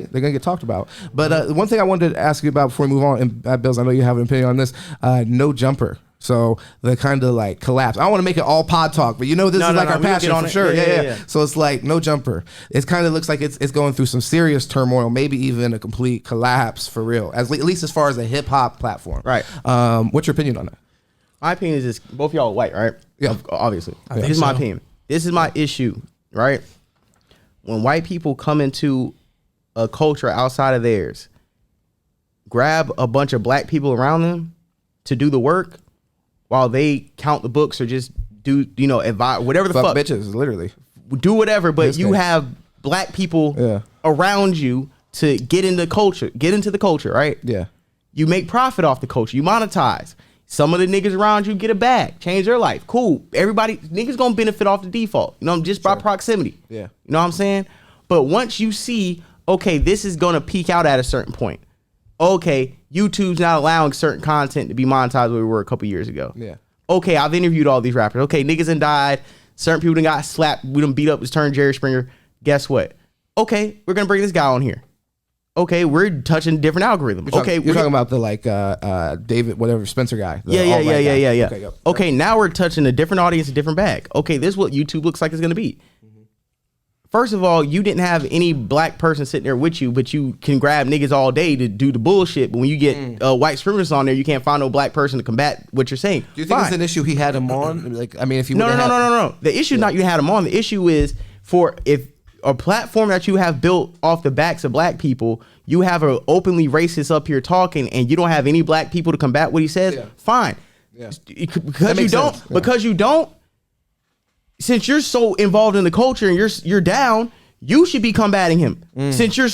they're gonna get talked about. But one thing I wanted to ask you about before we move on, and Bills, I know you have an opinion on this. No jumper. So the kind of like collapse. I don't want to make it all pod talk, but this is like our passion for sure. Yeah. So it's like no jumper. It kind of looks like it's going through some serious turmoil, maybe even a complete collapse for real. At least as far as a hip hop platform. Right. What's your opinion on that? My opinion is this: both y'all are white, right? Yeah. Obviously. This is my opinion. This is my issue, right? When white people come into a culture outside of theirs, grab a bunch of black people around them to do the work, while they count the books or just do, advise, whatever the fuck. Bitches, literally. Do whatever, but you have black people around you to get into the culture, right? Yeah. You make profit off the culture. You monetize. Some of the niggas around you get a bag, change their life. Cool. Everybody, niggas gonna benefit off the default, just by proximity. Yeah. You know what I'm saying? But once you see, okay, this is gonna peak out at a certain point. Okay, YouTube's not allowing certain content to be monetized where we were a couple years ago. Yeah. Okay, I've interviewed all these rappers. Okay, niggas done died. Certain people done got slapped. We done beat up his turn Jerry Springer. Guess what? Okay, we're gonna bring this guy on here. Okay, we're touching a different algorithm. You're talking about the David, whatever, Spencer guy. Yeah. Okay, now we're touching a different audience, a different bag. Okay, this is what YouTube looks like it's gonna be. First of all, you didn't have any black person sitting there with you, but you can grab niggas all day to do the bullshit. But when you get white supremacists on there, you can't find no black person to combat what you're saying. Do you think it's an issue he had him on? If you no. The issue is not you had him on. The issue is if a platform that you have built off the backs of black people, you have an openly racist up here talking, and you don't have any black people to combat what he says. Fine, because you don't. Since you're so involved in the culture and you're down, you should be combating him. Since you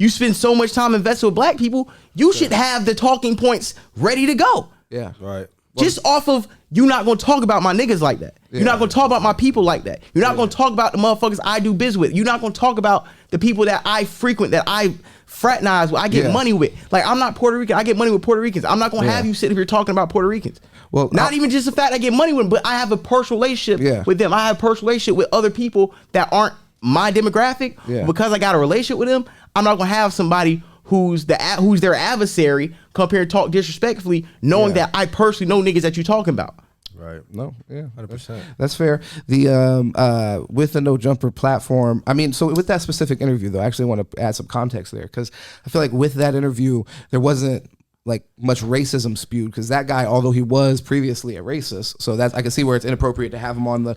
spend so much time invested with black people, you should have the talking points ready to go. Yeah, right. Just off of you not gonna talk about my niggas like that. You're not gonna talk about my people like that. You're not gonna talk about the motherfuckers I do biz with. You're not gonna talk about the people that I frequent, that I fraternize with, I get money with. Like, I'm not Puerto Rican, I get money with Puerto Ricans. I'm not gonna have you sitting here talking about Puerto Ricans. Well, not even just the fact I get money with them, but I have a personal relationship with them. I have a personal relationship with other people that aren't my demographic. Because I got a relationship with them, I'm not gonna have somebody who's their adversary come here and talk disrespectfully, knowing that I personally know niggas that you talking about. Right. No. Yeah. 100%. That's fair. The with the No Jumper platform. I mean, so with that specific interview, though, I actually want to add some context there, because I feel like with that interview, there wasn't like much racism spewed, because that guy, although he was previously a racist, so that I can see where it's inappropriate to have him on the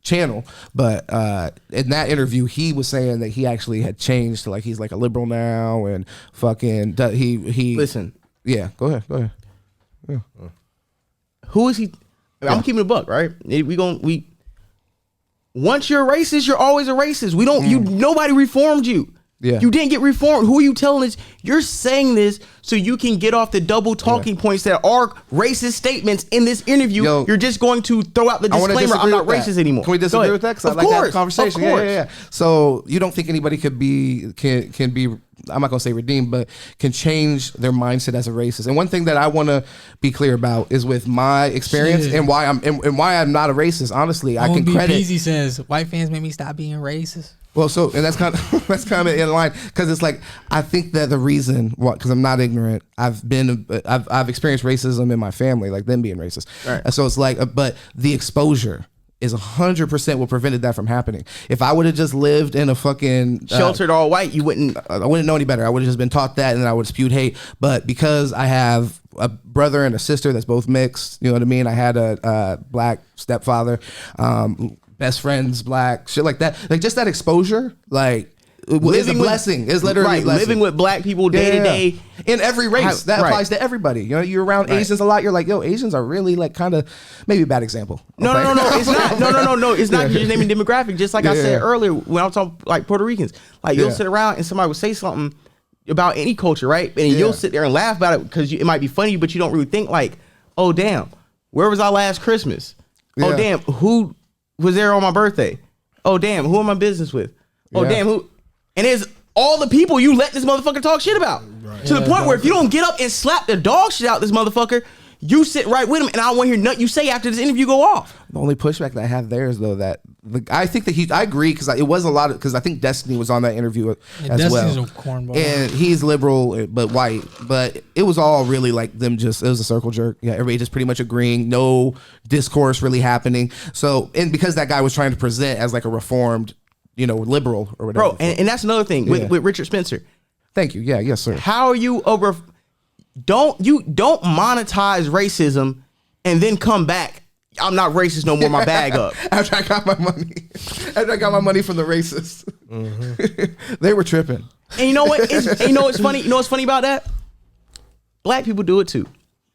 channel. But in that interview, he was saying that he actually had changed to, like, he's like a liberal now, and fucking he listen. Yeah. Go ahead. Yeah. Who is he? I'm keeping a buck, right? Once you're a racist, you're always a racist. Nobody reformed you. Yeah. You didn't get reformed. Who are you telling this? You're saying this so you can get off the double talking points that are racist statements in this interview. You're just going to throw out the disclaimer, I'm not racist anymore. Can we disagree with that? Because I like that conversation. Yeah. So you don't think anybody can be, I'm not going to say redeemed, but can change their mindset as a racist. And one thing that I want to be clear about is with my experience and why I'm not a racist. Honestly, I can credit. Beezy says white fans made me stop being racist. Well, so, and that's kind of in line, because it's like, I think that the reason, because I'm not ignorant, I've experienced racism in my family, like them being racist. Right. And so it's like, but the exposure is 100% what prevented that from happening. If I would have just lived in a fucking sheltered all white, I wouldn't know any better. I would have just been taught that, and then I would have spewed hate. But because I have a brother and a sister that's both mixed, you know what I mean? I had a black stepfather, best friends, black, shit like that. Like, just that exposure, like, is a blessing. It's literally a blessing. Living with black people day to day. In every race. That applies to everybody. You know, you're around Asians a lot. You're like, yo, Asians are really like kind of, maybe a bad example. No. It's not. No. It's not just naming demographic. Just like I said earlier when I was talking like Puerto Ricans. Like, you'll sit around and somebody will say something about any culture, right? And you'll sit there and laugh about it because it might be funny, but you don't really think like, oh, damn, where was I last Christmas? Oh, damn, who was there on my birthday? Oh, damn, who am I business with? Oh, damn, who? And there's all the people you let this motherfucker talk shit about. Right. To the point where if you don't get up and slap the dog shit out this motherfucker, you sit right with him, and I don't want to hear nothing you say after this interview go off. The only pushback that I have there is, though, that I think that I agree because it was a lot of, because I think Destiny was on that interview as Destiny's well. A cornball. And he's liberal but white, but it was all really like them it was a circle jerk. Yeah, everybody just pretty much agreeing, no discourse really happening. So, and because that guy was trying to present as like a reformed, liberal or whatever. Bro, and that's another thing with Richard Spencer. Thank you. Yeah, yes, sir. How are you don't monetize racism and then come back? I'm not racist no more. My bag up. After I got my money from the racists, they were tripping. And you know what? What's funny? You know what's funny about that? Black people do it too.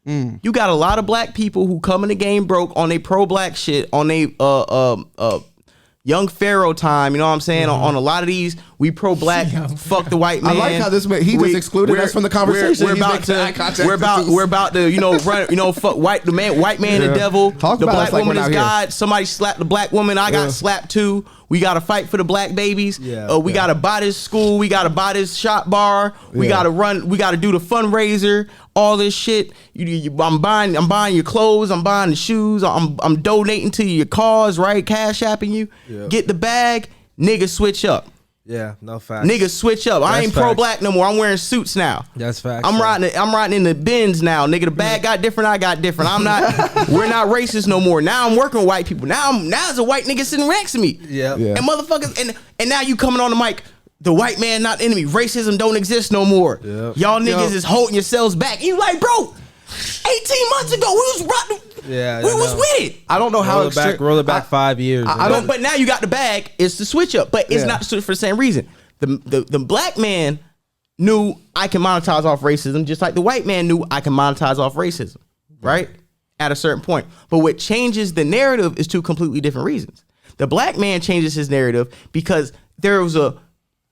You got a lot of black people who come in the game broke on they pro-black shit, on they young Pharaoh time. You know what I'm saying? On a lot of these, we pro-black, fuck the white man. I like how just excluded us from the conversation. We're about to run, fuck white man the devil. Talk the about black us like woman we're is not God. here. Somebody slapped the black woman. I got slapped too. We got to fight for the black babies. We got to buy this school. We got to buy this shop bar. We got to run. We got to do the fundraiser. All this shit. I'm buying your clothes. I'm buying the shoes. I'm donating to your cause. Right? Cash apping you. Get the bag. Niggas switch up. Yeah, no facts. Niggas switch up. I ain't pro-black no more. I'm wearing suits now. That's facts. I'm riding in the Benz now. Nigga, the bag got different. I got different. We're not racist no more. Now I'm working with white people. Now there's a white nigga sitting next to me. Yeah. And motherfuckers, and now you coming on the mic. The white man not enemy. Racism don't exist no more. Yep. Y'all niggas is holding yourselves back. You like, bro, 18 months ago, we was with it. I don't know how roll it back 5 years. But now you got the bag. It's the switch up, but it's not for the same reason. The black man knew I can monetize off racism, just like the white man knew I can monetize off racism, right? At a certain point. But what changes the narrative is two completely different reasons. The black man changes his narrative because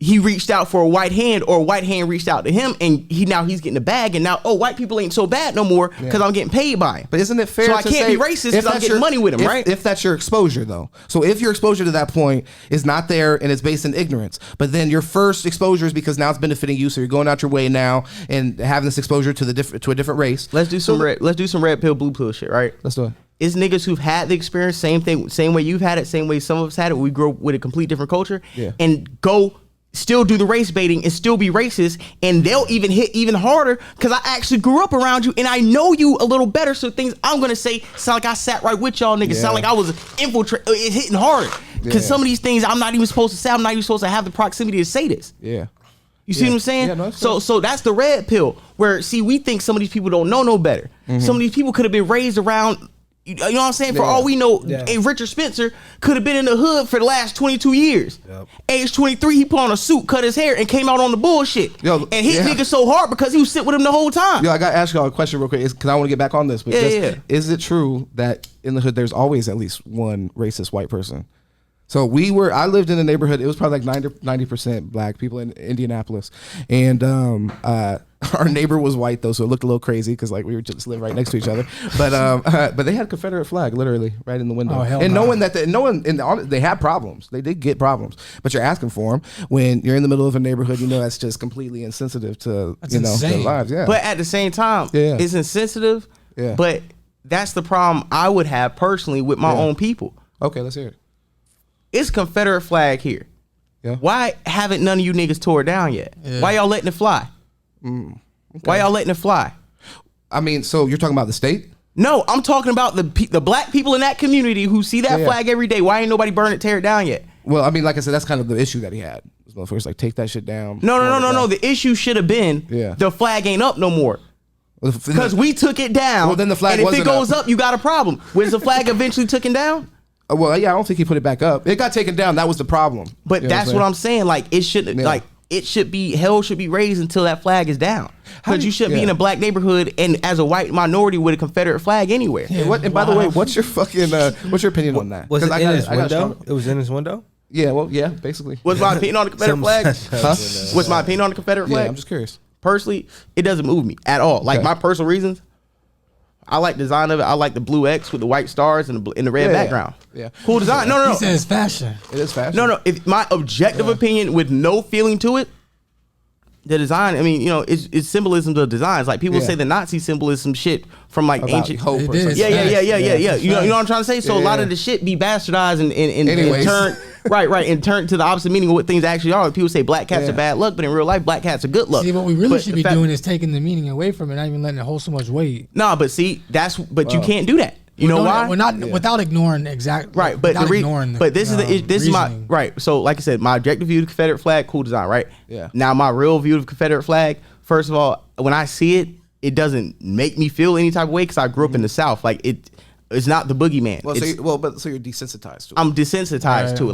he reached out for a white hand, or a white hand reached out to him, and he's getting the bag, and now white people ain't so bad no more because I'm getting paid by him. But isn't it fair? So I can't be racist because I'm getting money with him, right? If that's your exposure, though. So if your exposure to that point is not there and it's based in ignorance, but then your first exposure is because now it's benefiting you, so you're going out your way now and having this exposure to a different race. Let's do some red pill, blue pill shit, right? Let's do it. It's niggas who've had the experience, same thing, same way you've had it, same way some of us had it. We grew up with a complete different culture, and go still do the race baiting and still be racist, and they'll even hit even harder because I actually grew up around you and I know you a little better. So things I'm gonna say sound like I sat right with y'all niggas, sound like I was infiltrated. It's hitting harder because some of these things I'm not even supposed to say. I'm not even supposed to have the proximity to say this. Yeah. You see what I'm saying? Yeah, no, so that's the red pill where we think some of these people don't know no better. Some of these people could have been raised around. You know what I'm saying? For all we know, Richard Spencer could have been in the hood for the last 22 years. Age 23, he put on a suit, cut his hair, and came out on the bullshit. And hit niggas so hard because he was sitting with him the whole time. I got to ask y'all a question real quick because I want to get back on this. But is it true that in the hood there's always at least one racist white person? So I lived in a neighborhood, it was probably like 90% black people in Indianapolis. And our neighbor was white though, so it looked a little crazy because like we were just living right next to each other. But they had a Confederate flag literally right in the window. And knowing that they had problems. They did get problems. But you're asking for them when you're in the middle of a neighborhood, that's just completely insensitive to their lives. Yeah. But at the same time, it's insensitive. Yeah. But that's the problem I would have personally with my own people. Okay, let's hear it. It's Confederate flag here. Yeah. Why haven't none of you niggas tore it down yet? Yeah. Why y'all letting it fly? Okay. Why y'all letting it fly? I mean, so you're talking about the state? No, I'm talking about the black people in that community who see that flag every day. Why ain't nobody burn it, tear it down yet? Well, I mean, like I said, that's kind of the issue that he had. First, like, take that shit down. No. The issue should have been the flag ain't up no more. Because we took it down. Well, then the flag, and if it goes up, you got a problem. Was the flag eventually taken down? Well, yeah, I don't think he put it back up. It got taken down. That was the problem. But that's what I'm saying. Like, it should be hell should be raised until that flag is down. Because you shouldn't be in a black neighborhood and as a white minority with a Confederate flag anywhere. Yeah, and by the way, what's your opinion on that? Was it in his window? It was in his window? Yeah, well, yeah, basically. What's my opinion on the Confederate flag? What's my opinion on the Confederate flag? Yeah, I'm just curious. Personally, it doesn't move me at all. Like, my personal reasons, I like the design of it. I like the blue X with the white stars and the red background. Yeah. Cool design. No. He says fashion. It is fashion. No. If my objective opinion with no feeling to it, the design, I mean, you know, it's symbolism to designs. Like people Yeah. say the Nazi symbolism shit from like About ancient hope It or is. something. Yeah. Facts. You know what I'm trying to say? So a lot Yeah. of the shit be bastardized and Anyways. turned right and turned to the opposite meaning of what things actually are. People say black cats Yeah. are bad luck, but in real life, black cats are good luck. See, what we really But should the be fact- doing is taking the meaning away from it, not even letting it hold so much weight. Nah, but see, you can't do that. You know why? We're not without ignoring exact. Right, but ignoring the, this is my reasoning. right. So, like I said, my objective view of the Confederate flag, cool design, right? Yeah. Now, my real view of the Confederate flag, first of all, when I see it, it doesn't make me feel any type of way because I grew up in the South. Like it's not the boogeyman. Well, so you're desensitized to it. I'm desensitized to it.